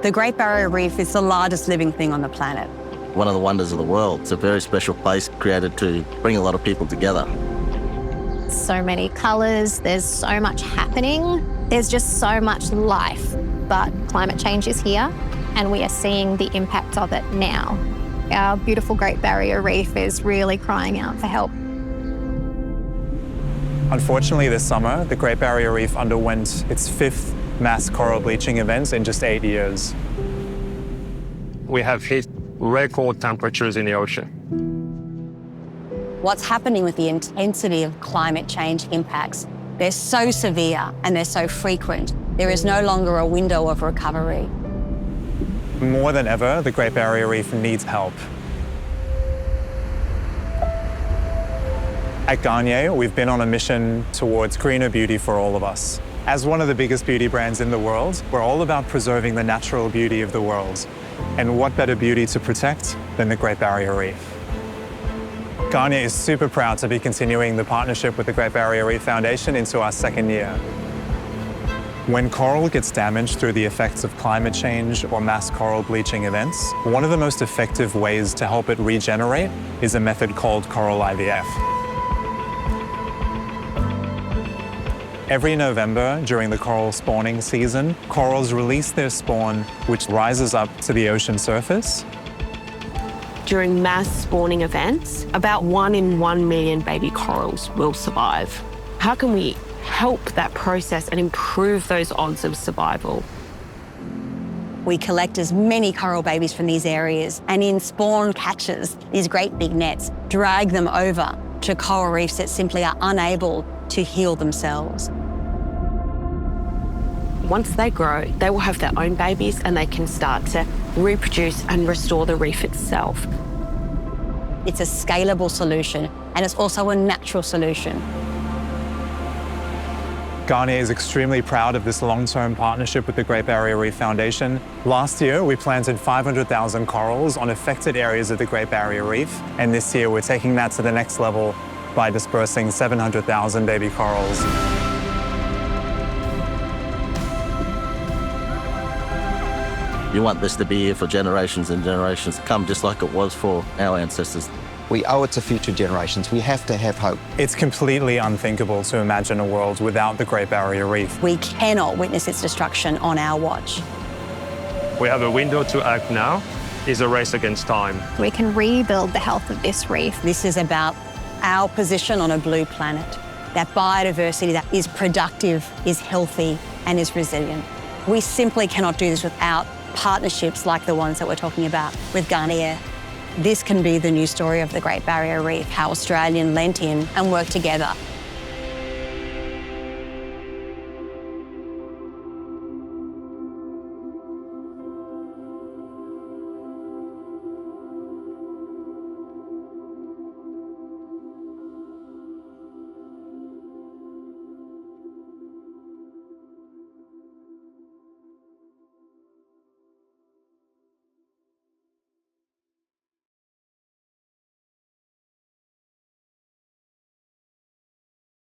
The Great Barrier Reef is the largest living thing on the planet. One of the wonders of the world. It's a very special place created to bring a lot of people together. So many colours, there's so much happening, there's just so much life. But climate change is here and we are seeing the impact of it now. Our beautiful Great Barrier Reef is really crying out for help. Unfortunately, this summer, the Great Barrier Reef underwent its 5th mass coral bleaching event in just 8 years. We have hit record temperatures in the ocean. What's happening with the intensity of climate change impacts? They're so severe and they're so frequent. There is no longer a window of recovery. More than ever, the Great Barrier Reef needs help. At Garnier, we've been on a mission towards greener beauty for all of us. As one of the biggest beauty brands in the world, we're all about preserving the natural beauty of the world. And what better beauty to protect than the Great Barrier Reef? Garnier is super proud to be continuing the partnership with the Great Barrier Reef Foundation into our 2nd year. When coral gets damaged through the effects of climate change or mass coral bleaching events, one of the most effective ways to help it regenerate is a method called coral IVF. Every November, during the coral spawning season, corals release their spawn, which rises up to the ocean surface. During mass spawning events, about 1 in 1 million baby corals will survive. How can we help that process and improve those odds of survival? We collect as many coral babies from these areas and in spawn catches, these great big nets, drag them over to coral reefs that simply are unable to heal themselves. Once they grow, they will have their own babies and they can start to reproduce and restore the reef itself. It's a scalable solution and it's also a natural solution. Garnier is extremely proud of this long-term partnership with the Great Barrier Reef Foundation. Last year, we planted 500,000 corals on affected areas of the Great Barrier Reef, and this year we're taking that to the next level by dispersing 700,000 baby corals. You want this to be here for generations and generations to come, just like it was for our ancestors. We owe it to future generations. We have to have hope. It's completely unthinkable to imagine a world without the Great Barrier Reef. We cannot witness its destruction on our watch. We have a window to act now. It's a race against time. We can rebuild the health of this reef. This is about our position on a blue planet, that biodiversity that is productive, is healthy, and is resilient. We simply cannot do this without partnerships like the ones that we're talking about with Garnier. This can be the new story of the Great Barrier Reef, how Australians lent in and worked together